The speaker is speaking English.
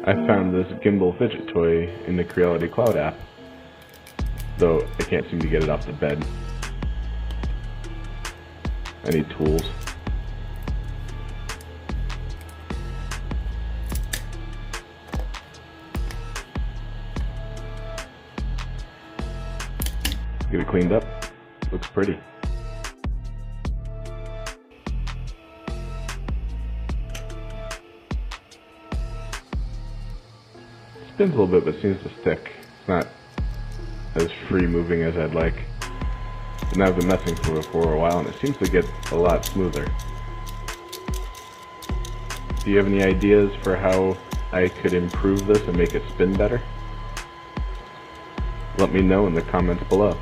I found this Gimbal Fidget toy in the Creality Cloud app, though I can't seem to get it off the bed. I need tools. Get it cleaned up. Looks pretty. Spins a little bit, but seems to stick. It's not as free moving as I'd like. And I've been messing with it for a while, and it seems to get a lot smoother. Do you have any ideas for how I could improve this and make it spin better? Let me know in the comments below.